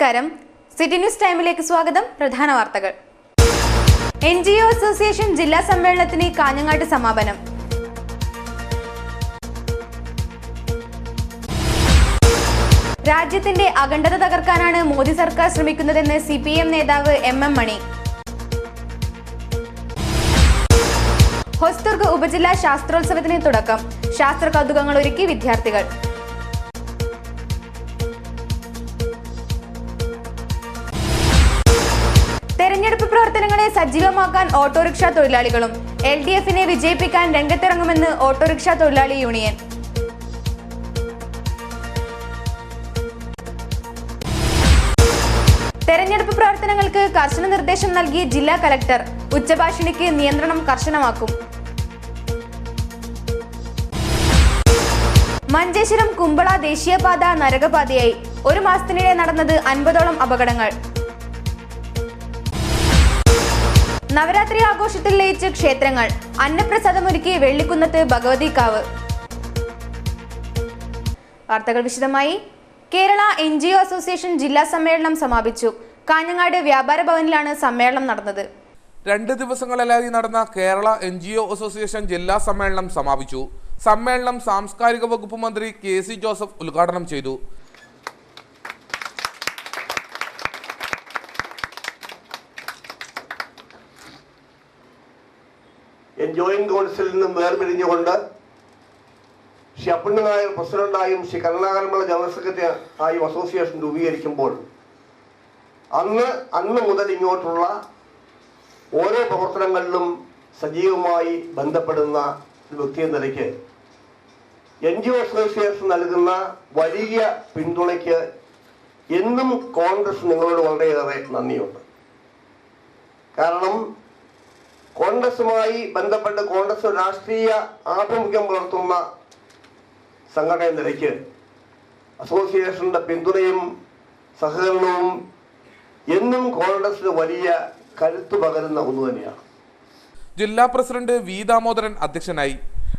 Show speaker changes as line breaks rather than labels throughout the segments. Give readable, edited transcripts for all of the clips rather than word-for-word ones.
നമസ്കാരം. City news ടൈമിലേക്ക് സ്വാഗതം. പ്രധാന വാർത്തകൾ. NGO അസോസിയേഷൻ ജില്ലാ സമ്മേളനത്തിന് കാഞ്ഞങ്ങാട്ട് സമാപനം. രാജ്യത്തിന്റെ അഖണ്ഡത തകർക്കാനാണ് മോദി സർക്കാർ ശ്രമിക്കുന്നതെന്ന് CPM നേതാവ് MM മണി. ഹൊസ്ദുർഗ് ഉപജില്ലാ ശാസ്ത്രോത്സവത്തിന് തുടക്കം. ശാസ്ത്ര കൗതുകങ്ങൾ ഒരുക്കി വിദ്യാർത്ഥികൾ. തെരഞ്ഞെടുപ്പ് പ്രവർത്തനങ്ങളെ സജീവമാക്കാൻ ഓട്ടോറിക്ഷ തൊഴിലാളികളും. LDFനെ വിജയിപ്പിക്കാൻ രംഗത്തിറങ്ങുമെന്ന് ഓട്ടോറിക്ഷ തൊഴിലാളി യൂണിയൻ. തെരഞ്ഞെടുപ്പ് പ്രവർത്തനങ്ങൾക്ക് കർശന നിർദ്ദേശം നൽകി ജില്ലാ കലക്ടർ. ഉച്ചഭാഷിണിക്ക് നിയന്ത്രണം കർശനമാക്കും. മഞ്ചേശ്വരം കുമ്പള ദേശീയപാത നരകപാതയായി. ഒരു മാസത്തിനിടെ നടന്നത് 50ഓളം അപകടങ്ങൾ. നവരാത്രി ആഘോഷത്തിൽ ലയിച്ച് ക്ഷേത്രങ്ങൾ. അന്നപ്രസാദമൊരുക്കി വെള്ളിക്കുന്നത്ത് ഭഗവതിക്കാവ്. വാർത്തകൾ വിശദമായി. കേരള NGO അസോസിയേഷൻ ജില്ലാ സമ്മേളനം സമാപിച്ചു. കാഞ്ഞങ്ങാട് വ്യാപാര ഭവനിലാണ് സമ്മേളനം നടന്നത്.
2 ദിവസങ്ങളിലായി നടന്ന കേരള NGO അസോസിയേഷൻ ജില്ലാ സമ്മേളനം സമാപിച്ചു. സമ്മേളനം സാംസ്കാരിക വകുപ്പ് മന്ത്രി KC ജോസഫ് ഉദ്ഘാടനം ചെയ്തു.
ജോയിന്റ് കൗൺസിലിൽ നിന്നും വേർപിരിഞ്ഞുകൊണ്ട് ശ്രീ അപ്പുണ്ണി നായർ പ്രസിഡന്റായും ശ്രീ കരുണാകരൻപിള്ള ജനറൽ സെക്രട്ടറി ആയും അസോസിയേഷൻ രൂപീകരിക്കുമ്പോൾ അന്ന് മുതൽ ഇങ്ങോട്ടുള്ള ഓരോ പ്രവർത്തനങ്ങളിലും സജീവമായി ബന്ധപ്പെടുന്ന ഒരു വ്യക്തി എന്ന നിലയ്ക്ക് NGO അസോസിയേഷൻ നൽകുന്ന വലിയ പിന്തുണയ്ക്ക് എന്നും കോൺഗ്രസ് നിങ്ങളോട് വളരെയേറെ നന്ദിയുണ്ട്. കാരണം കോൺഗ്രസുമായി ബന്ധപ്പെട്ട് കോൺഗ്രസ് രാഷ്ട്രീയ ആഭിമുഖ്യം പുലർത്തുന്ന സംഘടന നിലയ്ക്ക് അസോസിയേഷന്റെ പിന്തുണയും സഹകരണവും എന്നും കോൺഗ്രസിന് വലിയ കരുത്തു പകരുന്ന ഒന്ന് തന്നെയാണ്.
ജില്ലാ പ്രസിഡന്റ് V ദാമോദരൻ അധ്യക്ഷനായി.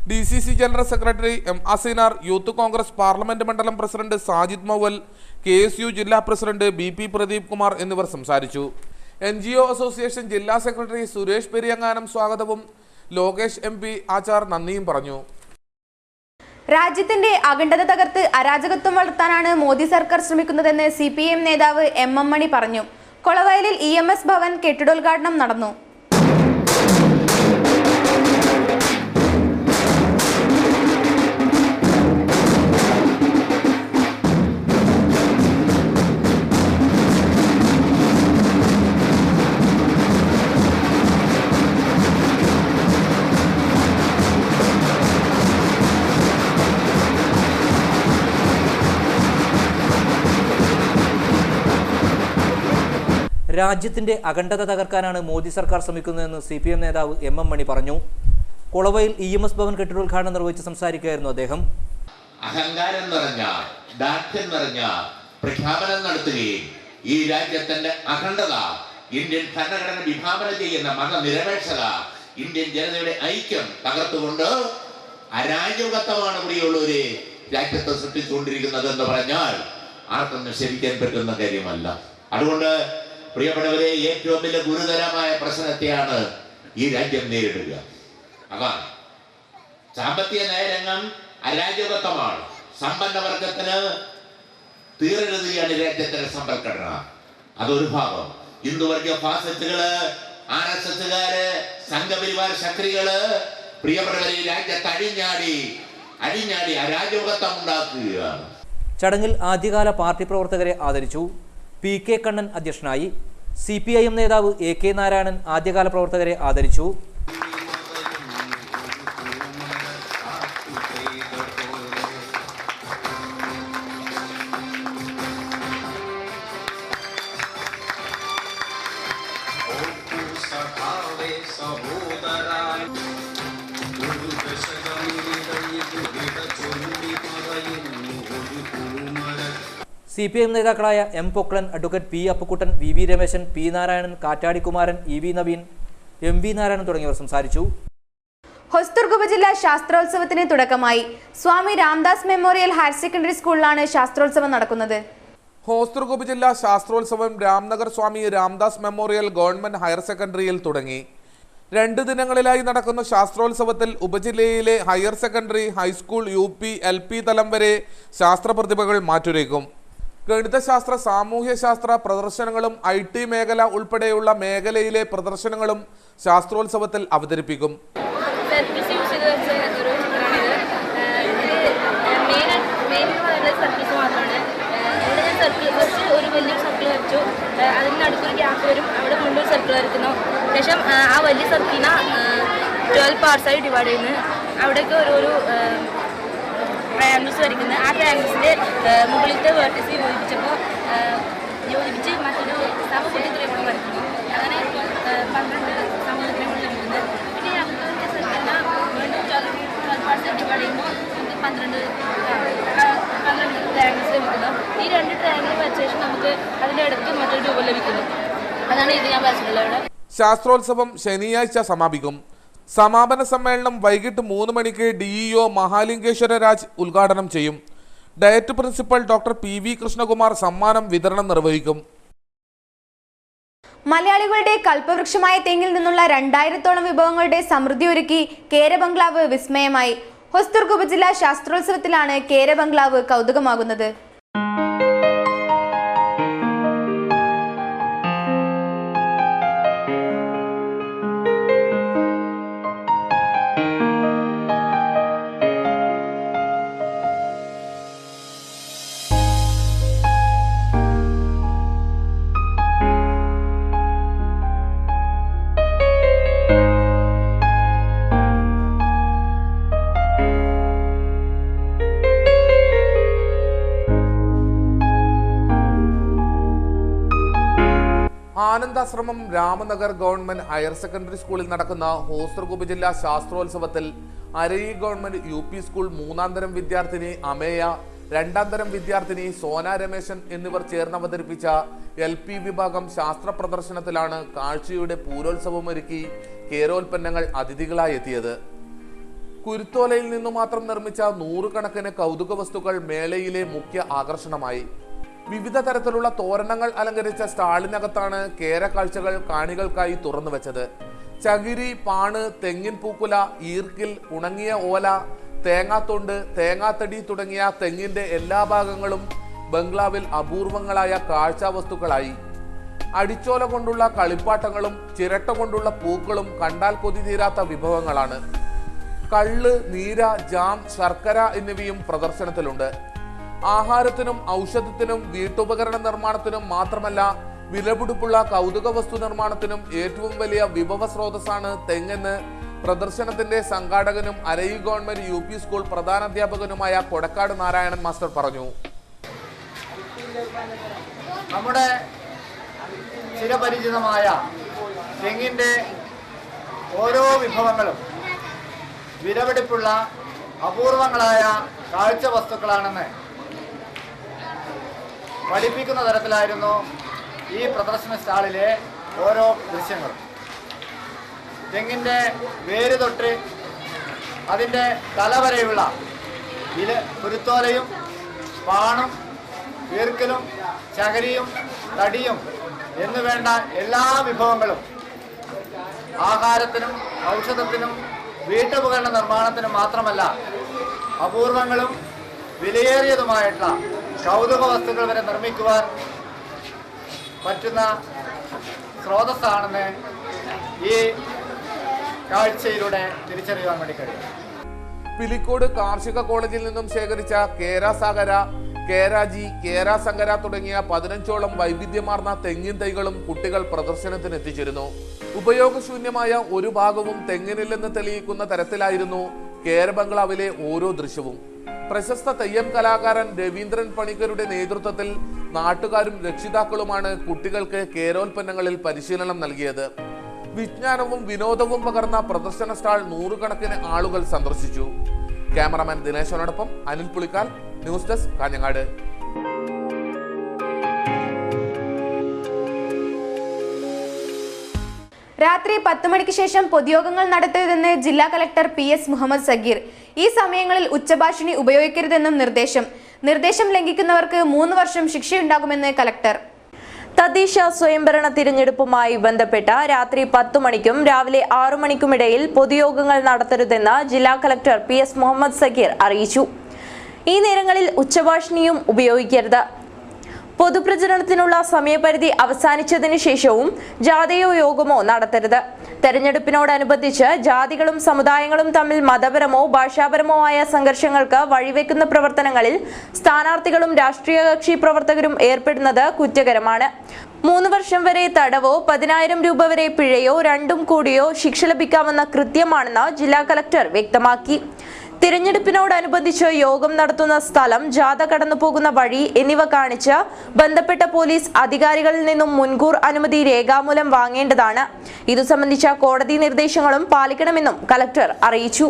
DCC general secretary M Aseenar, youth congress parliament മണ്ഡലം പ്രസിഡന്റ് സാജിദ് മൗവൽ, KSU ജില്ലാ പ്രസിഡന്റ് BP പ്രദീപ് കുമാർ എന്നിവർ സംസാരിച്ചു. NGO അസോസിയേഷൻ ജില്ലാ സെക്രട്ടറി സുരേഷ് പെരിയങ്ങാനം സ്വാഗതവും ലോകേഷ് MP ആചാർ നന്ദിയും പറഞ്ഞു.
രാജ്യത്തിന്റെ അഖണ്ഡത തകർത്ത് അരാജകത്വം വളർത്താനാണ് മോദി സർക്കാർ ശ്രമിക്കുന്നതെന്ന് CPM നേതാവ് MM മണി പറഞ്ഞു. കൊളവയലിൽ EMS ഭവൻ കെട്ടിടോദ്ഘാടനം നടന്നു.
രാജ്യത്തിന്റെ അഖണ്ഡത തകർക്കാനാണ് മോദി സർക്കാർ ശ്രമിക്കുന്നതെന്ന് CPM നേതാവ് MM മണി പറഞ്ഞു. കൊളവയിൽ EMS ഭവൻ കെട്ടിടോദ്ഘാടനം നിർവഹിച്ച് സംസാരിക്കുകയായിരുന്നു അദ്ദേഹം.
അഹങ്കാരം നിറഞ്ഞ ദാർഢ്യം നിറഞ്ഞ പ്രഖ്യാപനം നടത്തുകയും ഈ രാജ്യത്തിന്റെ അഖണ്ഡത, ഇന്ത്യൻ ഭരണഘടന വിഭാവനം ചെയ്യുന്ന മതനിരപേക്ഷത, ഇന്ത്യൻ ജനതയുടെ ഐക്യം തകർത്തുകൊണ്ട് അരാജകത്വമാണ് ഇവിടെയുള്ളവര് രാജ്യത്തെ സൃഷ്ടിച്ചുകൊണ്ടിരിക്കുന്നത് എന്ന് പറഞ്ഞാൽ ആർക്കും നിഷേധിക്കാൻ പറ്റുന്ന കാര്യമല്ല. അതുകൊണ്ട് പ്രിയപ്പെട്ടവരെ, ഏറ്റവും വലിയ ഗുരുതരമായ പ്രശ്നത്തെയാണ് ഈ രാജ്യം നേരിടുക. അതാണ് സാമ്പത്തിക നയരംഗം അരാജകത്വമാണ്. സമ്പന്ന വർഗത്തിന് തീരരുതിയാണ് രാജ്യത്തിന്റെ സമ്പദ്ഘടന. അതൊരു ഭാഗം. ഹിന്ദുവർഗീയ ഫാസിസ്റ്റുകള്, RSSകാര്, സംഘപരിവാര ശക്തികള് പ്രിയപ്പെട്ടവരെ രാജ്യത്ത് അഴിഞ്ഞാടി അരാജകത്വം ഉണ്ടാക്കുകയാണ്.
ചടങ്ങിൽ ആദ്യകാല പാർട്ടി പ്രവർത്തകരെ ആദരിച്ചു. PK കണ്ണൻ അധ്യക്ഷനായി. CPIM നേതാവ് AK നാരായണൻ ആദ്യകാല പ്രവർത്തകരെ ആദരിച്ചു. CPM നേതാക്കളായ M Poklan, advocate P Appukuttan, VV Rameshan, P Narayanan, Kattadi Kumaran, EV Naveen, MV Narayanan തുടങ്ങിയവർ സംസാരിച്ചു.
ഹൊസ്ദുർഗ് ഉപജില്ലാ ശാസ്ത്രോത്സവത്തിന് തുടക്കമായി. Swami Ramdas memorial higher secondary സ്കൂളിലാണ് ശാസ്ത്രോത്സവം നടക്കുന്നത്.
ഹോസ്ദുർഗ് ഉപജില്ലാ ശാസ്ത്രോത്സവം Ramnagar Swami Ramdas memorial government higher സെക്കൻഡറിയിൽ തുടങ്ങി. 2 ദിനങ്ങളിലായി നടക്കുന്ന ശാസ്ത്രോത്സവത്തിൽ ഉപജില്ലയിലെ higher secondary, high school, UP, LP തലം വരെ ശാസ്ത്ര പ്രതിഭകൾ മാറ്റുരയ്ക്കും. ഗണിതശാസ്ത്ര, സാമൂഹ്യശാസ്ത്ര പ്രദർശനങ്ങളും IT മേഖല ഉൾപ്പെടെയുള്ള മേഖലയിലെ പ്രദർശനങ്ങളും ശാസ്ത്രോത്സവത്തിൽ അവതരിപ്പിക്കും.
ഒരു വലിയ സർക്കിൾ വരച്ചു, അതിനടുത്തൊരു ഗ്യാപ്പ് വരും, അവിടെ വീണ്ടും ഒരു സർക്കിൾ വരയ്ക്കുന്നു. ശേഷം ആ വലിയ സർക്കിളിനെ 12 പാർട്സായി ഡിവൈഡ് ചെയ്യുന്നു. അവിടെയൊക്കെ ഓരോരോ ട്രയാങ്കിൾസ് വരയ്ക്കുന്നത്. ആ ട്രയാങ്കിൾസിൻ്റെ മുകളിലത്തെ വേർട്ടീസ് യോജിപ്പിച്ച് മറ്റൊരു സമഭുജ ത്രികോണം വരയ്ക്കുന്നു. അങ്ങനെ 12 സമഭുജ ത്രികോണം ലഭിക്കുന്നത്. പിന്നെ അടുത്ത സർക്കിളിനെ വീണ്ടും 12 പാർട്സായി ഡിവൈഡ് ചെയ്യുമ്പോൾ നമുക്ക് 12 ട്രയാങ്കിൾസ് ലഭിക്കുന്നു. ഈ 2 ട്രയാങ്കിൾ വരച്ച ശേഷം നമുക്ക് അതിൻ്റെ ഇടയ്ക്ക് മറ്റൊരു രൂപം ലഭിക്കുന്നു. അതാണ് ഇത് ഞാൻ വരച്ചിട്ടുള്ളത്. ഇവിടെ
ശാസ്ത്രോത്സവം ശനിയാഴ്ച സമാപിക്കും. സമാപന സമ്മേളനം വൈകിട്ട് 3 മണിക്ക് DEO മഹാലിംഗേശ്വര രാജ് ഉദ്ഘാടനം ചെയ്യും. Diet principal doctor PV Krishnakumar സമ്മാനം വിതരണം നിർവഹിക്കും.
മലയാളികളുടെ കൽപ്പവൃക്ഷമായ തെങ്ങിൽ നിന്നുള്ള 2000-ഓളം വിഭവങ്ങളുടെ സമൃദ്ധി ഒരുക്കി കേര ബംഗ്ലാവ് വിസ്മയമായി. ഹോസ്ദുർഗ് ഉപജില്ലാ ശാസ്ത്രോത്സവത്തിലാണ് കേര ബംഗ്ലാവ് കൗതുകമാകുന്നത്.
Anandashramam Ramanagar government higher secondary സ്കൂളിൽ നടക്കുന്ന ഹോസ്ദുർഗ് ഉപജില്ലാ ശാസ്ത്രോത്സവത്തിൽ അരയി ഗവൺമെന്റ് UP സ്കൂൾ 3ാം തരം വിദ്യാർത്ഥിനി അമേയ, 2ാം തരം വിദ്യാർത്ഥിനി സോന രമേശൻ എന്നിവർ ചേർന്ന് അവതരിപ്പിച്ച LP വിഭാഗം ശാസ്ത്ര പ്രദർശനത്തിലാണ് കാഴ്ചയുടെ പൂരോത്സവമൊരുക്കി കേരോൽപ്പന്നങ്ങൾ അതിഥികളായി എത്തിയത്. കുരുത്തോലയിൽ നിന്നു മാത്രം നിർമ്മിച്ച 100 കണക്കിന് കൗതുക വസ്തുക്കൾ മേളയിലെ മുഖ്യ ആകർഷണമായി. വിവിധ തരത്തിലുള്ള തോരണങ്ങൾ അലങ്കരിച്ച സ്റ്റാളിനകത്താണ് കേര കാഴ്ചകൾ കാണികൾക്കായി തുറന്നു വെച്ചത്. ചകിരി, പാണ്, തെങ്ങിൻ പൂക്കുല, ഈർക്കിൽ, ഉണങ്ങിയ ഓല, തേങ്ങാത്തൊണ്ട്, തേങ്ങാത്തടി തുടങ്ങിയ തെങ്ങിന്റെ എല്ലാ ഭാഗങ്ങളും ബംഗ്ലാവിൽ അപൂർവങ്ങളായ കാഴ്ചാ വസ്തുക്കളായി. അടിച്ചോല കൊണ്ടുള്ള കളിപ്പാട്ടങ്ങളും ചിരട്ട കൊണ്ടുള്ള പൂക്കളും കണ്ടാൽ കൊതി തീരാത്ത വിഭവങ്ങളാണ്. കള്ള്, നീര, ജാം, ശർക്കര എന്നിവയും പ്രദർശനത്തിലുണ്ട്. ആഹാരത്തിനും ഔഷധത്തിനും വീട്ടുപകരണ നിർമ്മാണത്തിനും മാത്രമല്ല വിലപിടിപ്പുള്ള കൗതുക വസ്തു നിർമ്മാണത്തിനും ഏറ്റവും വലിയ വിഭവ സ്രോതസ്സാണ് തെങ്ങെന്ന് പ്രദർശനത്തിന്റെ സംഘാടകനും അരയി ഗവൺമെന്റ് UP സ്കൂൾ പ്രധാനാധ്യാപകനുമായ കൊടക്കാട് നാരായണൻ മാസ്റ്റർ പറഞ്ഞു.
നമ്മുടെ ചിരപരിചിതമായ തെങ്ങിൻ്റെ ഓരോ വിഭവങ്ങളും വിലപിടിപ്പുള്ള അപൂർവങ്ങളായ കാഴ്ച വസ്തുക്കളാണെന്ന് പഠിപ്പിക്കുന്ന തരത്തിലായിരുന്നു ഈ പ്രദർശന സ്റ്റാളിലെ ഓരോ ദൃശ്യങ്ങളും. തെങ്ങിൻ്റെ വേര് തൊട്ട് അതിൻ്റെ തലവരെയുള്ള കുരുത്തോലയും പാണും ഈർക്കലും ചകരിയും തടിയും എന്നുവേണ്ട എല്ലാ വിഭവങ്ങളും ആഹാരത്തിനും ഔഷധത്തിനും വീട്ടുപകരണ നിർമ്മാണത്തിനും മാത്രമല്ല അപൂർവങ്ങളും വിലയേറിയതുമായിട്ടുള്ള കൗതുക വസ്തുക്കൾ വരെ നിർമ്മിക്കുവാൻ പറ്റുന്ന സ്രോതസ്സാണെന്ന് ഈ കാഴ്ചയിലൂടെ തിരിച്ചറിയുവാൻ വേണ്ടി കഴിയും.
പിലിക്കോട് കാർഷിക കോളേജിൽ നിന്നും ശേഖരിച്ച കേരാസാഗര, കേരാജി, കേരാസങ്കര തുടങ്ങിയ 15ഓളം വൈവിധ്യമാർന്ന തെങ്ങിൻ തൈകളും കുട്ടികൾ പ്രദർശനത്തിന് എത്തിച്ചിരുന്നു. ഉപയോഗശൂന്യമായ ഒരു ഭാഗവും തെങ്ങിനില്ലെന്ന് തെളിയിക്കുന്ന തരത്തിലായിരുന്നു കേര ബംഗ്ലാവിലെ ഓരോ ദൃശ്യവും. പ്രശസ്ത തെയ്യം കലാകാരൻ രവീന്ദ്രൻ പണിക്കരുടെ നേതൃത്വത്തിൽ നാട്ടുകാരും രക്ഷിതാക്കളുമാണ് കുട്ടികൾക്ക് കേരോൽപ്പന്നങ്ങളിൽ പരിശീലനം നൽകിയത്. വിജ്ഞാനവും വിനോദവും പകർന്ന പ്രദർശന സ്റ്റാൾ 100 കണക്കിന് ആളുകൾ സന്ദർശിച്ചു. ക്യാമറാമാൻ ദിനേശനോടൊപ്പം അനിൽ പുളിക്കാൽ, ന്യൂസ് ഡെസ്ക്, കാഞ്ഞങ്ങാട്.
രാത്രി 10 മണിക്ക് ശേഷം പൊതുയോഗങ്ങൾ നടത്തരുതെന്ന് ജില്ലാ കളക്ടർ PS മുഹമ്മദ് സഗീർ. ഈ സമയങ്ങളിൽ ഉച്ചഭാഷിണി ഉപയോഗിക്കരുതെന്നും നിർദ്ദേശം ലംഘിക്കുന്നവർക്ക് 3 വർഷം ശിക്ഷയുണ്ടാകുമെന്ന് കളക്ടർ.
തദ്ദേശ സ്വയംഭരണ തിരഞ്ഞെടുപ്പുമായി ബന്ധപ്പെട്ട രാത്രി 10 മണിക്കും രാവിലെ 6 മണിക്കുമിടയിൽ പൊതുയോഗങ്ങൾ നടത്തരുതെന്ന് ജില്ലാ കളക്ടർ PS മുഹമ്മദ് സഗീർ അറിയിച്ചു. ഈ നേരങ്ങളിൽ ഉച്ചഭാഷിണിയും ഉപയോഗിക്കരുത്. പൊതുപ്രചരണത്തിനുള്ള സമയപരിധി അവസാനിച്ചതിനു ശേഷവും ജാഥയോ യോഗമോ നടത്തരുത്. തെരഞ്ഞെടുപ്പിനോടനുബന്ധിച്ച് ജാതികളും സമുദായങ്ങളും തമ്മിൽ മതപരമോ ഭാഷാപരമോ ആയ സംഘർഷങ്ങൾക്ക് വഴിവെക്കുന്ന പ്രവർത്തനങ്ങളിൽ സ്ഥാനാർത്ഥികളും രാഷ്ട്രീയ കക്ഷി പ്രവർത്തകരും ഏർപ്പെടുന്നത് കുറ്റകരമാണ്. 3 വർഷം വരെ തടവോ 10,000 രൂപ വരെ പിഴയോ രണ്ടും കൂടിയോ ശിക്ഷ ലഭിക്കാവുന്ന കൃത്യമാണെന്ന് ജില്ലാ കളക്ടർ വ്യക്തമാക്കി. തിരഞ്ഞെടുപ്പിനോടനുബന്ധിച്ച് യോഗം നടത്തുന്ന സ്ഥലം, ജാഥ കടന്നുപോകുന്ന വഴി എന്നിവ കാണിച്ച് ബന്ധപ്പെട്ട പോലീസ് അധികാരികളിൽ നിന്നും മുൻകൂർ അനുമതി രേഖാമൂലം വാങ്ങേണ്ടതാണ്. ഇതു സംബന്ധിച്ച കോടതി നിർദ്ദേശങ്ങളും പാലിക്കണമെന്നും കളക്ടർ അറിയിച്ചു.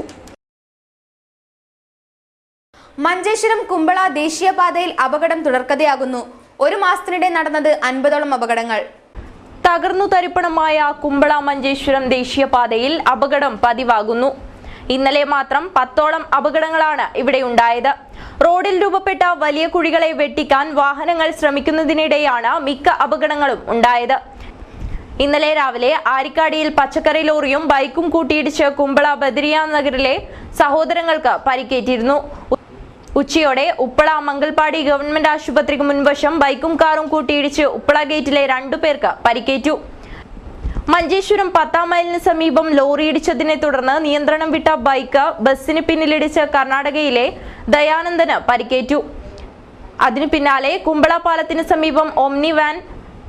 മഞ്ചേശ്വരം കുമ്പള ദേശീയപാതയിൽ അപകടം തുടർക്കഥയാകുന്നു. 1 മാസത്തിനിടെ നടന്നത് 50ഓളം അപകടങ്ങൾ.
തകർന്നു തരിപ്പണമായ കുമ്പള മഞ്ചേശ്വരം ദേശീയപാതയിൽ അപകടം പതിവാകുന്നു. ഇന്നലെ മാത്രം 10ഓളം അപകടങ്ങളാണ് ഇവിടെ ഉണ്ടായത്. റോഡിൽ രൂപപ്പെട്ട വലിയ കുഴികളെ വെട്ടിക്കാൻ വാഹനങ്ങൾ ശ്രമിക്കുന്നതിനിടെയാണ് മിക്ക അപകടങ്ങളും ഉണ്ടായത്. ഇന്നലെ രാവിലെ ആരിക്കാടിയിൽ പച്ചക്കറി ലോറിയും ബൈക്കും കൂട്ടിയിടിച്ച് കുമ്പള ബദരിയ നഗറിലെ സഹോദരങ്ങൾക്ക് പരിക്കേറ്റിരുന്നു. ഉച്ചയോടെ ഉപ്പള മംഗൽപാടി ഗവൺമെന്റ് ആശുപത്രിക്ക് മുൻവശം ബൈക്കും കാറും കൂട്ടിയിടിച്ച് ഉപ്പള ഗേറ്റിലെ 2 പേർക്ക് പരിക്കേറ്റു. മഞ്ചേശ്വരം 10-ാം മൈലിന് സമീപം ലോറിയിടിച്ചതിനെ തുടർന്ന് നിയന്ത്രണം വിട്ട ബൈക്ക് ബസ്സിന് പിന്നിലിടിച്ച് കർണാടകയിലെ ദയാനന്ദന് പരിക്കേറ്റു. അതിനു പിന്നാലെ കുമ്പള പാലത്തിന് സമീപം ഓമ്നി വാൻ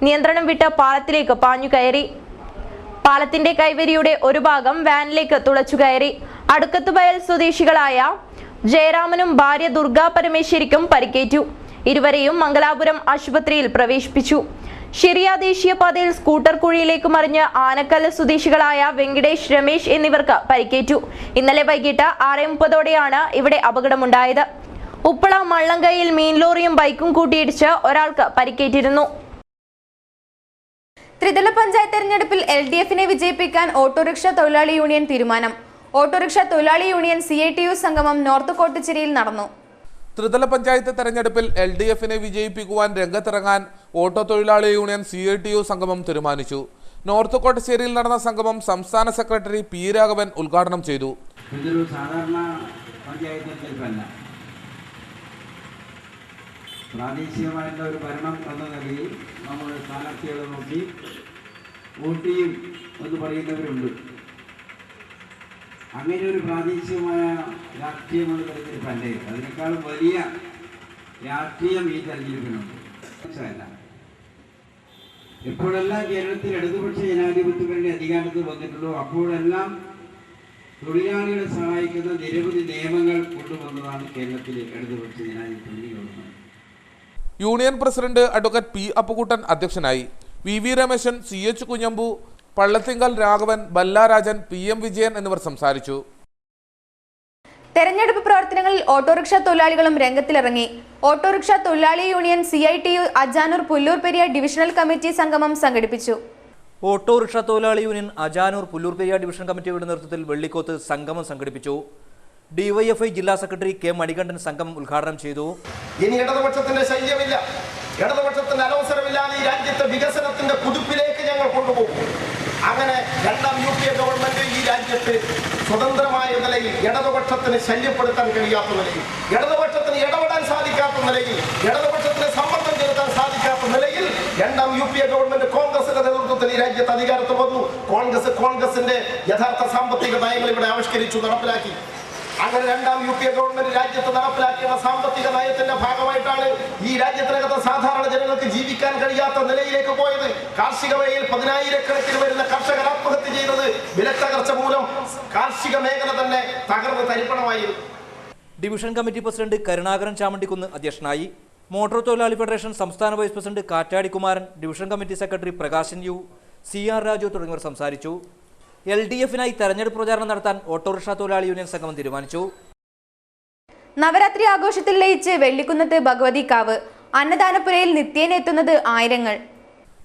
നിയന്ത്രണം വിട്ട് പാലത്തിലേക്ക് പാഞ്ഞു കയറി. പാലത്തിന്റെ കൈവരിയുടെ ഒരു ഭാഗം വാനിലേക്ക് തുളച്ചു കയറി. അടുക്കത്തുവയൽ സ്വദേശികളായ ജയരാമനും ഭാര്യ ദുർഗാ പരമേശ്വരിക്കും പരിക്കേറ്റു. ഇരുവരെയും മംഗലാപുരം ആശുപത്രിയിൽ പ്രവേശിപ്പിച്ചു. ഷിറിയ ദേശീയപാതയിൽ സ്കൂട്ടർ കുഴിയിലേക്ക് മറിഞ്ഞ് ആനക്കല്ല് സ്വദേശികളായ വെങ്കടേഷ്, രമേശ് എന്നിവർക്ക് പരിക്കേറ്റു. ഇന്നലെ വൈകിട്ട് 6:30ഓടെയാണ് ഇവിടെ അപകടമുണ്ടായത്. ഉപ്പള മള്ളങ്കയിൽ മീൻ ലോറിയും ബൈക്കും കൂട്ടിയിടിച്ച് ഒരാൾക്ക് പരിക്കേറ്റിരുന്നു.
ത്രിതല പഞ്ചായത്ത് തെരഞ്ഞെടുപ്പിൽ LDF-നെ വിജയിപ്പിക്കാൻ ഓട്ടോറിക്ഷ തൊഴിലാളി യൂണിയൻ തീരുമാനം. ഓട്ടോറിക്ഷ തൊഴിലാളി യൂണിയൻ CITU സംഗമം നോർത്ത് കോട്ടുച്ചിരിയിൽ നടന്നു.
ത്രിതല പഞ്ചായത്ത് തെരഞ്ഞെടുപ്പിൽ LDF-നെ വിജയിപ്പിക്കുവാൻ രംഗത്തിറങ്ങാൻ ഓട്ടോ തൊഴിലാളി യൂണിയൻ CITU സംഗമം തീരുമാനിച്ചു. നോർത്ത് കോട്ടശ്ശേരിയിൽ നടന്ന സംഗമം സംസ്ഥാന സെക്രട്ടറി P. രാഘവൻ ഉദ്ഘാടനം ചെയ്തു.
ഇതൊരു സാധാരണ പഞ്ചായത്ത് തെരഞ്ഞെടുപ്പല്ല. പ്രാദേശികമായിട്ടുള്ള ഒരു ഭരണം എന്ന നിലയിൽ നമ്മൾ സ്ഥാനാർത്ഥികളെ നോക്കി വോട്ട് ചെയ്യും എന്ന് പറയുന്നവരുണ്ട്. അങ്ങനെ ഒരു പ്രാദേശികമായ രാഷ്ട്രീയമുള്ള തെരഞ്ഞെടുപ്പല്ലേ. അതിനേക്കാളും വലിയ രാഷ്ട്രീയം ഈ തെരഞ്ഞെടുപ്പിനുണ്ട്. എപ്പോഴെല്ലാം കേരളത്തിൽ ഇടതുപക്ഷ ജനാധിപത്യത്തിന്റെ അധികാരത്തിൽ വന്നിട്ടുള്ളൂ അപ്പോഴെല്ലാം തൊഴിലാളികളെ സഹായിക്കുന്ന നിരവധി നിയമങ്ങൾ കൊണ്ടുവന്നതാണ് കേരളത്തിലെ ഇടതുപക്ഷ ജനാധിപത്യ government.
Union president advocate P. Appukuttan അധ്യക്ഷനായി. VV Rameshan, CH Kunhambu, Pallathinkal Raghavan, ബല്ലാരാജൻ, PM Vijayan എന്നിവർ സംസാരിച്ചു.
തെരഞ്ഞെടുപ്പ് പ്രവർത്തനങ്ങളിൽ ഓട്ടോറിക്ഷ തൊഴിലാളികളും രംഗത്തിലിറങ്ങി. ഓട്ടോറിക്ഷ തൊഴിലാളി union CITU Ajanur Pullur Periya divisional committee സംഗമം സംഘടിപ്പിച്ചു.
ഓട്ടോറിക്ഷ തൊഴിലാളി യൂണിയൻ അജാനൂർ പുല്ലൂർ പെരിയ ഡിവിഷൻ കമ്മിറ്റിയുടെ നേതൃത്വത്തിൽ വെള്ളിക്കോത്ത് സംഗമം സംഘടിപ്പിച്ചു. DYFI ജില്ലാ സെക്രട്ടറി K. മണികണ്ഠൻ സംഗമം ഉദ്ഘാടനം ചെയ്തു.
ഇനി ഇടതുപക്ഷത്തിന്റെ ശല്യമില്ല, ഇടതുപക്ഷത്തിന്റെ അനവസരമില്ലാതെ ഈ രാജ്യത്തെ വികസനത്തിന്റെ കുതിപ്പിലേക്ക് ഞങ്ങൾ കൊണ്ടുപോകും. അങ്ങനെ 2ാം UPA ഗവൺമെന്റ് ഈ രാജ്യത്ത് സ്വതന്ത്രമായ നിലയിൽ ഇടതുപക്ഷത്തിന് ശല്യപ്പെടുത്താൻ കഴിയാത്ത നിലയിൽ, ഇടതുപക്ഷത്തിന് ഇടപെടാൻ സാധിക്കാത്ത നിലയിൽ, ഇടതുപക്ഷത്തിന് സമ്മർദ്ദം ചെലുത്താൻ സാധിക്കാത്ത നിലയിൽ 2ാം UPA ഗവൺമെന്റ് കോൺഗ്രസിന്റെ നേതൃത്വത്തിൽ ഈ രാജ്യത്ത് അധികാരത്തിൽ വന്നു. കോൺഗ്രസിന്റെ യഥാർത്ഥ സാമ്പത്തിക നയങ്ങൾ ഇവിടെ ആവിഷ്കരിച്ചു, നടപ്പിലാക്കി. അങ്ങനെ 2ാം UPA ഗവൺമെന്റ് രാജ്യത്ത് നടപ്പിലാക്കിയ സാമ്പത്തിക നയത്തിന്റെ ഭാഗമായിട്ടാണ് ഈ രാജ്യത്തിനകത്ത് സാധാരണ ജനങ്ങൾക്ക് ജീവിക്കാൻ കഴിയാത്ത നിലയിലേക്ക് പോയത്. കാർഷിക മേഖലയിൽ 10,000-കണക്കിന് വരുന്ന കർഷകർ ആത്മഹത്യ ചെയ്തത് വിലത്തകർച്ച മൂലം കാർഷിക മേഖല തന്നെ തകർന്ന് തരിപ്പണമായിരുന്നു.
Division committee president Karunakaran Chamundikkunnu അധ്യക്ഷനായി. മോട്ടോർ തൊഴിലാളി ഫെഡറേഷൻ സംസ്ഥാന vice president Kattadi Kumaran, division committee secretary Prakashan U, CR Raju തുടങ്ങിയവർ സംസാരിച്ചു. LDF-നായി തെരഞ്ഞെടുപ്പ് പ്രചാരണം നടത്താൻ ഓട്ടോറിക്ഷ തൊഴിലാളി യൂണിയൻ സംഗമം തീരുമാനിച്ചു.
നവരാത്രി ആഘോഷത്തിൽ ലയിച്ച് വെള്ളിക്കുന്നത്ത് ഭഗവതി കാവ്. അന്നദാനപ്പുരയിൽ നിത്യേന എത്തുന്നത് ആയിരങ്ങൾ.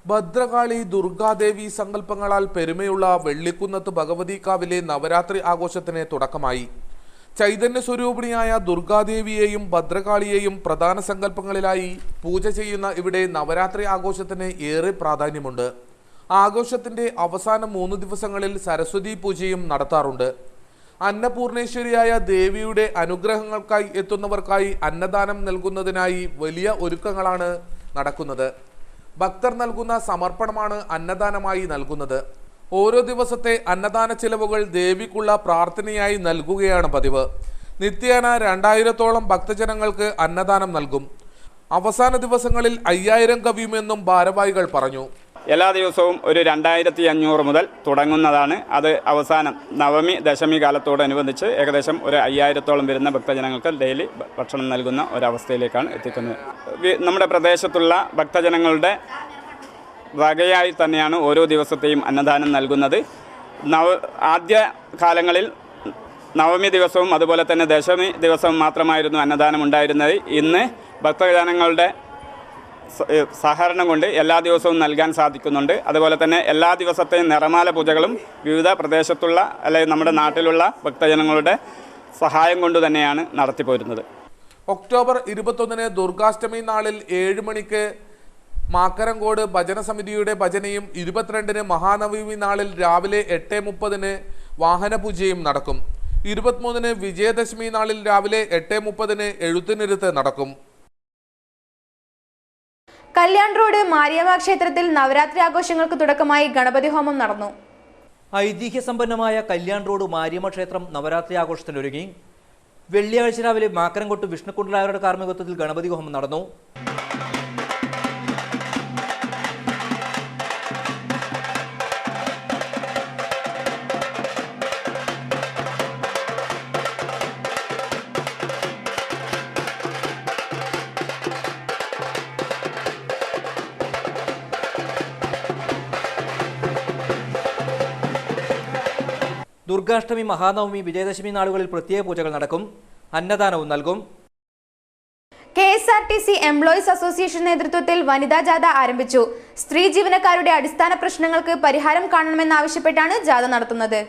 ഭദ്രകാളി ദുർഗാദേവി സങ്കല്പങ്ങളാൽ പെരുമയുള്ള വെള്ളിക്കുന്നത്ത് ഭഗവതികാവിലെ നവരാത്രി ആഘോഷത്തിന് തുടക്കമായി. ചൈതന്യ സ്വരൂപിണിയായ ദുർഗാദേവിയെയും ഭദ്രകാളിയെയും പ്രധാന സങ്കല്പങ്ങളിലായി പൂജ ചെയ്യുന്ന ഇവിടെ നവരാത്രി ആഘോഷത്തിന് ഏറെ പ്രാധാന്യമുണ്ട്. ആഘോഷത്തിന്റെ അവസാന 3 ദിവസങ്ങളിൽ സരസ്വതി പൂജയും നടത്താറുണ്ട്. അന്നപൂർണേശ്വരിയായ ദേവിയുടെ അനുഗ്രഹങ്ങൾക്കായി എത്തുന്നവർക്കായി അന്നദാനം നൽകുന്നതിനായി വലിയ ഒരുക്കങ്ങളാണ് നടക്കുന്നത്. ഭക്തർ നൽകുന്ന സമർപ്പണമാണ് അന്നദാനമായി നൽകുന്നത്. ഓരോ ദിവസത്തെ അന്നദാന ചിലവുകൾ ദേവിക്കുള്ള പ്രാർത്ഥനയായി നൽകുകയാണ് പതിവ്. നിത്യേന 2000-ഓളം ഭക്തജനങ്ങൾക്ക് അന്നദാനം നൽകും. അവസാന ദിവസങ്ങളിൽ 5000 കവിയുമെന്നും ഭാരവാഹികൾ പറഞ്ഞു.
എല്ലാ ദിവസവും ഒരു 2500 മുതൽ തുടങ്ങുന്നതാണ്. അത് അവസാനം നവമി ദശമി കാലത്തോടനുബന്ധിച്ച് ഏകദേശം ഒരു 5000-ഓളം വരുന്ന ഭക്തജനങ്ങൾക്ക് ഡെയിലി ഭക്ഷണം നൽകുന്ന ഒരവസ്ഥയിലേക്കാണ് എത്തിക്കുന്നത്. നമ്മുടെ പ്രദേശത്തുള്ള ഭക്തജനങ്ങളുടെ വകയായി തന്നെയാണ് ഓരോ ദിവസത്തെയും അന്നദാനം നൽകുന്നത്. ആദ്യ കാലങ്ങളിൽ നവമി ദിവസവും അതുപോലെ തന്നെ ദശമി ദിവസവും മാത്രമായിരുന്നു അന്നദാനം ഉണ്ടായിരുന്നത്. ഇന്ന് ഭക്തജനങ്ങളുടെ സഹകരണം കൊണ്ട് എല്ലാ ദിവസവും നൽകാൻ സാധിക്കുന്നുണ്ട്. അതുപോലെ തന്നെ എല്ലാ ദിവസത്തെയും നിറമാല പൂജകളും വിവിധ പ്രദേശത്തുള്ള അല്ലെങ്കിൽ നമ്മുടെ നാട്ടിലുള്ള ഭക്തജനങ്ങളുടെ സഹായം കൊണ്ട് തന്നെയാണ് നടത്തിപ്പോരുന്നത്.
ഒക്ടോബർ 21 ദുർഗാഷ്ടമി നാളിൽ 7 മണിക്ക് മാക്കരങ്കോട് ഭജന സമിതിയുടെ ഭജനയും 22 മഹാനവമി നാളിൽ രാവിലെ 8:30 വാഹനപൂജയും നടക്കും. 23 വിജയദശമി നാളിൽ രാവിലെ 8:30 എഴുത്തിനിരുത്ത് നടക്കും.
കല്യാൺ റോഡ് മാരിയമ്മ ക്ഷേത്രത്തിൽ നവരാത്രി ആഘോഷങ്ങൾക്ക് തുടക്കമായി ഗണപതി ഹോമം നടന്നു.
ഐതിഹ്യ സമ്പന്നമായ കല്യാൺ റോഡ് മാരിയമ്മ ക്ഷേത്രം നവരാത്രി ആഘോഷത്തിനൊരുങ്ങി. വെള്ളിയാഴ്ച രാവിലെ മാക്കരംകൊട്ട് വിഷ്ണുക്കുണ്ടലായരുടെ കാർമ്മികത്വത്തിൽ ഗണപതി ഹോമം നടന്നു. ദുർഗാഷ്ടമി, മഹാനവമി, വിജയദശമി നാളുകളിൽ പ്രത്യേക പൂജകൾ നടക്കും. അന്നദാനവും നൽകും.
KSRTC എംപ്ലോയീസ് അസോസിയേഷൻ നേതൃത്വത്തിൽ വനിതാ ജാഥ ആരംഭിച്ചു. സ്ത്രീ ജീവനക്കാരുടെ അടിസ്ഥാന പ്രശ്നങ്ങൾക്ക് പരിഹാരം കാണണമെന്നാവശ്യപ്പെട്ടാണ് ജാഥ നടത്തുന്നത്.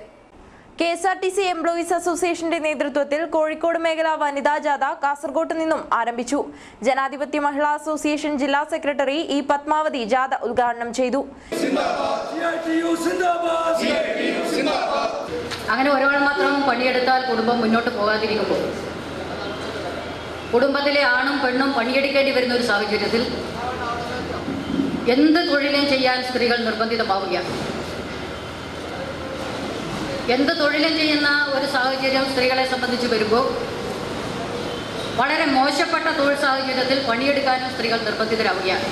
KSRTC എംപ്ലോയീസ് അസോസിയേഷന്റെ നേതൃത്വത്തിൽ കോഴിക്കോട് മേഖല വനിതാ ജാഥ കാസർഗോട്ട് നിന്നും ആരംഭിച്ചു. ജനാധിപത്യ മഹിളാ അസോസിയേഷൻ ജില്ലാ സെക്രട്ടറി ഇ പത്മാവതി ജാഥ ഉദ്ഘാടനം ചെയ്തു.
അങ്ങനെ ഒരാൾ മാത്രം പണിയെടുത്താൽ കുടുംബം മുന്നോട്ട് പോകാതിരിക്കുമ്പോൾ കുടുംബത്തിലെ ആണും പെണ്ണും പണിയെടുക്കേണ്ടി വരുന്ന ഒരു സാഹചര്യത്തിൽ എന്ത് തൊഴിലും ചെയ്യാൻ സ്ത്രീകൾ നിർബന്ധിതമാവുകയാണ്. എന്ത് തൊഴിലും ചെയ്യുന്ന ഒരു സാഹചര്യം സ്ത്രീകളെ സംബന്ധിച്ച് വരുമ്പോൾ വളരെ മോശപ്പെട്ട തൊഴിൽ സാഹചര്യത്തിൽ പണിയെടുക്കാനും സ്ത്രീകൾ നിർബന്ധിതരാവുകയാണ്.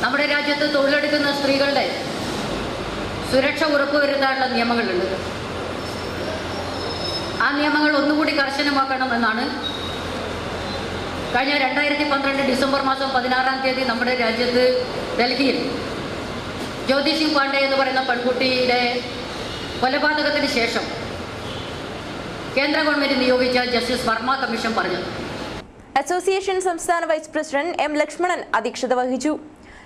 നമ്മുടെ രാജ്യത്ത് തൊഴിലെടുക്കുന്ന സ്ത്രീകളുടെ സുരക്ഷ ഉറപ്പുവരുത്താനുള്ള നിയമങ്ങളുണ്ട്. ആ നിയമങ്ങൾ ഒന്നുകൂടി കർശനമാക്കണമെന്നാണ് കഴിഞ്ഞ 2012 ഡിസംബർ മാസം 16-ാം തീയതി നമ്മുടെ രാജ്യത്ത് ഡൽഹിയിൽ ജ്യോതി സിംഗ് പാണ്ഡെ എന്ന് പറയുന്ന പെൺകുട്ടിയുടെ കൊലപാതകത്തിന് ശേഷം കേന്ദ്ര ഗവൺമെന്റ് നിയോഗിച്ച ജസ്റ്റിസ് വർമ്മ കമ്മീഷൻ പറഞ്ഞു.
അസോസിയേഷൻ സംസ്ഥാന വൈസ് പ്രസിഡന്റ് M ലക്ഷ്മണൻ അധ്യക്ഷത വഹിച്ചു.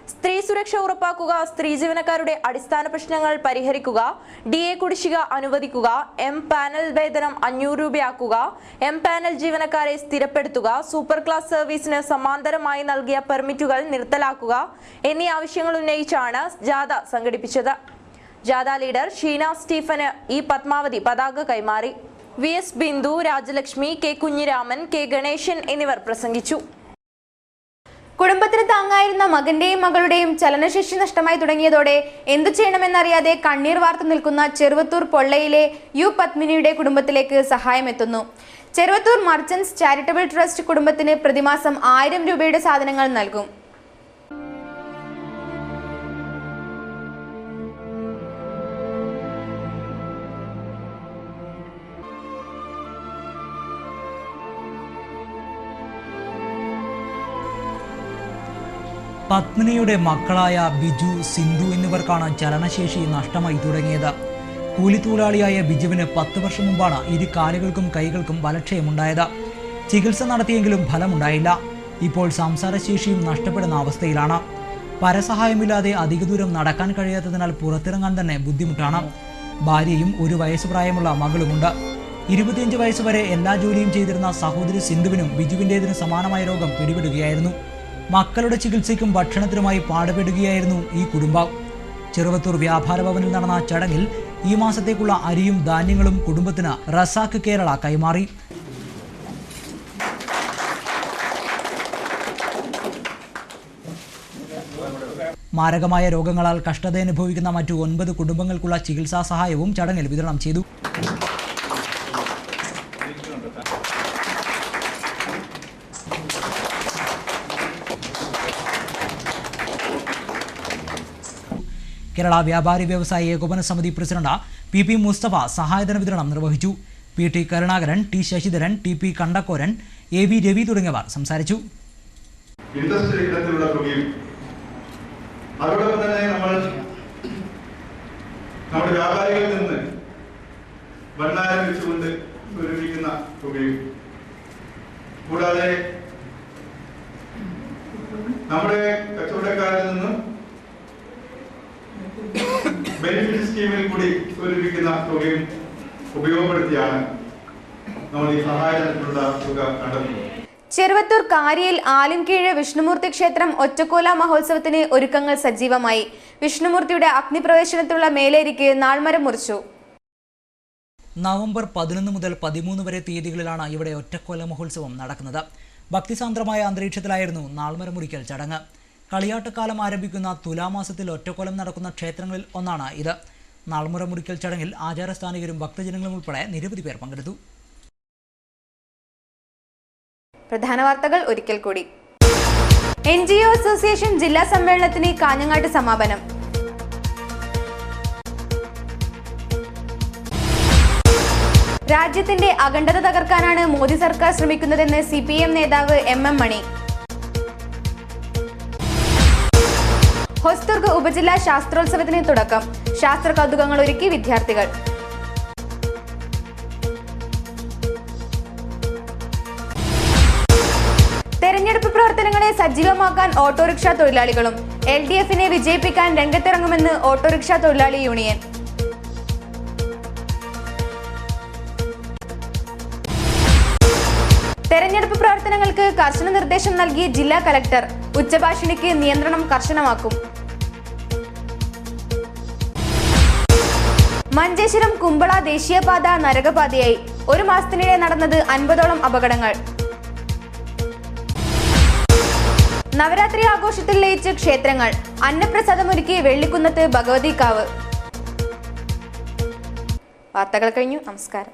സ്ത്രീ സുരക്ഷ ഉറപ്പാക്കുക, സ്ത്രീ ജീവനക്കാരുടെ അടിസ്ഥാന പ്രശ്നങ്ങൾ പരിഹരിക്കുക, DA കുടിശ്ശിക അനുവദിക്കുക, M പാനൽ വേതനം 500 രൂപയാക്കുക, M പാനൽ ജീവനക്കാരെ സ്ഥിരപ്പെടുത്തുക, സൂപ്പർ ക്ലാസ് സർവീസിന് സമാന്തരമായി നൽകിയ പെർമിറ്റുകൾ നിർത്തലാക്കുക എന്നീ ആവശ്യങ്ങൾ ഉന്നയിച്ചാണ് ജാഥ സംഘടിപ്പിച്ചത്. ജാഥ ലീഡർ ഷീന സ്റ്റീഫന് ഇ പത്മാവതി പതാക കൈമാറി. VS Bindu, Rajalakshmi, K Kunhiraman, K Ganesan എന്നിവർ പ്രസംഗിച്ചു.
കുടുംബത്തിന് താങ്ങായിരുന്ന മകന്റെയും മകളുടെയും ചലനശേഷി നഷ്ടമായി തുടങ്ങിയതോടെ എന്തു ചെയ്യണമെന്നറിയാതെ കണ്ണീർ വാർത്തു നിൽക്കുന്ന ചെറുവത്തൂർ പൊള്ളയിലെ U പത്മിനിയുടെ കുടുംബത്തിലേക്ക് സഹായം എത്തുന്നു. ചെറുവത്തൂർ മർച്ചന്റ്സ് ചാരിറ്റബിൾ ട്രസ്റ്റ് കുടുംബത്തിന് പ്രതിമാസം 1000 രൂപയുടെ സാധനങ്ങൾ നൽകും.
പത്മിനിയുടെ മക്കളായ ബിജു, സിന്ധു എന്നിവർക്കാണ് ചലനശേഷി നഷ്ടമായി തുടങ്ങിയത്. കൂലിത്തൊഴിലാളിയായ ബിജുവിന് 10 വർഷം മുമ്പാണ് ഇരു കാലുകൾക്കും കൈകൾക്കും ബലക്ഷയമുണ്ടായത്. ചികിത്സ നടത്തിയെങ്കിലും ഫലമുണ്ടായില്ല. ഇപ്പോൾ സംസാരശേഷിയും നഷ്ടപ്പെടുന്ന അവസ്ഥയിലാണ്. പരസഹായമില്ലാതെ അധിക ദൂരം നടക്കാൻ കഴിയാത്തതിനാൽ പുറത്തിറങ്ങാൻ തന്നെ ബുദ്ധിമുട്ടാണ്. ഭാര്യയും 1 വയസ്സ് പ്രായമുള്ള മകളുമുണ്ട്. 25 വയസ്സ് വരെ എല്ലാ ജോലിയും ചെയ്തിരുന്ന സഹോദരി സിന്ധുവിനും ബിജുവിൻ്റേതിന് സമാനമായ രോഗം പിടിപെടുകയായിരുന്നു. മക്കളുടെ ചികിത്സയ്ക്കും ഭക്ഷണത്തിനുമായി പാടുപെടുകയായിരുന്നു ഈ കുടുംബം. ചെറുവത്തൂർ വ്യാപാര ഭവനിൽ നടന്ന ചടങ്ങിൽ ഈ മാസത്തേക്കുള്ള അരിയും ധാന്യങ്ങളും കുടുംബത്തിന് റസാഖ് കേരള കൈമാറി. മാരകമായ രോഗങ്ങളാൽ കഷ്ടതയനുഭവിക്കുന്ന മറ്റു 9 കുടുംബങ്ങൾക്കുള്ള ചികിത്സാ സഹായവും ചടങ്ങിൽ വിതരണം ചെയ്തു. കേരള വ്യാപാരി വ്യവസായി ഏകോപന സമിതി പ്രസിഡന്റ് PP മുസ്തഫ സഹായധന വിതരണം നിർവഹിച്ചു. PT Karunakaran, T Sasidharan, TP കണ്ടക്കോരൻ, AV Ravi തുടങ്ങിയവർ സംസാരിച്ചു.
അതോടൊപ്പം തന്നെ നമ്മുടെ വ്യാപാരികളിൽ നിന്ന് ഭണ്ഡാരം വെച്ചുകൊണ്ട് സ്വരൂപിക്കുന്ന തുകയും കൂടാതെ നമ്മുടെ കച്ചവടക്കാരിൽ നിന്നും ബെനിഫിറ്റ് സ്കീമിൽ കൂടി സ്വരൂപിക്കുന്ന തുകയും ഉപയോഗപ്പെടുത്തിയാണ് നമ്മൾ ഈ സഹായത്തിനുള്ള തുക കണ്ടെത്തുന്നത്.
ചെറുവത്തൂർ കാരിയിൽ ആലിംകീഴ് വിഷ്ണുമൂർത്തി ക്ഷേത്രം ഒറ്റക്കോല മഹോത്സവത്തിന് ഒരുക്കങ്ങൾ സജീവമായി. വിഷ്ണുമൂർത്തിയുടെ അഗ്നിപ്രവേശനത്തിലുള്ള മേലേരിക്ക് നാൾമരം മുറിച്ചു.
നവംബർ 11 മുതൽ 13 വരെ തീയതികളിലാണ് ഇവിടെ ഒറ്റക്കോല മഹോത്സവം നടക്കുന്നത്. ഭക്തിസാന്ദ്രമായ അന്തരീക്ഷത്തിലായിരുന്നു നാൾമരം മുറിക്കൽ ചടങ്ങ്. കളിയാട്ടക്കാലം ആരംഭിക്കുന്ന തുലാമാസത്തിൽ ഒറ്റക്കോലം നടക്കുന്ന ക്ഷേത്രങ്ങളിൽ ഒന്നാണ് ഇത്. നാൾമരം മുറിക്കൽ ചടങ്ങിൽ ആചാരസ്ഥാനികരും ഭക്തജനങ്ങളും ഉൾപ്പെടെ നിരവധി പേർ പങ്കെടുത്തു.
പ്രധാന വാർത്തകൾ ഒരിക്കൽ കൂടി. NGO അസോസിയേഷൻ ജില്ലാ സമ്മേളനത്തിന് കാഞ്ഞങ്ങാട്ട് സമാപനം. രാജ്യത്തിന്റെ അഖണ്ഡത തകർക്കാനാണ് മോദി സർക്കാർ ശ്രമിക്കുന്നതെന്ന് CPM നേതാവ് MM മണി. ഹൊസ്ദുർഗ് ഉപജില്ലാ ശാസ്ത്രോത്സവത്തിന് തുടക്കം. ശാസ്ത്ര കൗതുകങ്ങൾ ഒരുക്കി വിദ്യാർത്ഥികൾ. തെരഞ്ഞെടുപ്പ് പ്രവർത്തനങ്ങളെ സജീവമാക്കാൻ ഓട്ടോറിക്ഷ തൊഴിലാളികളും. LDFനെ വിജയിപ്പിക്കാൻ രംഗത്തിറങ്ങുമെന്ന് ഓട്ടോറിക്ഷ തൊഴിലാളി യൂണിയൻ. തെരഞ്ഞെടുപ്പ് പ്രവർത്തനങ്ങൾക്ക് കർശന നിർദ്ദേശം നൽകി ജില്ലാ കലക്ടർ. ഉച്ചഭാഷിണിക്ക് നിയന്ത്രണം കർശനമാക്കും. മഞ്ചേശ്വരം കുമ്പള ദേശീയപാത നരകപാതയായി. 1 മാസത്തിനിടെ നടന്നത് 50ഓളം അപകടങ്ങൾ. നവരാത്രി ആഘോഷത്തിൽ ലയിച്ച് ക്ഷേത്രങ്ങൾ. അന്നപ്രസാദമൊരുക്കി വെള്ളിക്കുന്നത്ത് ഭഗവതിക്കാവ്. വാർത്തകൾ കഴിഞ്ഞു. നമസ്കാരം.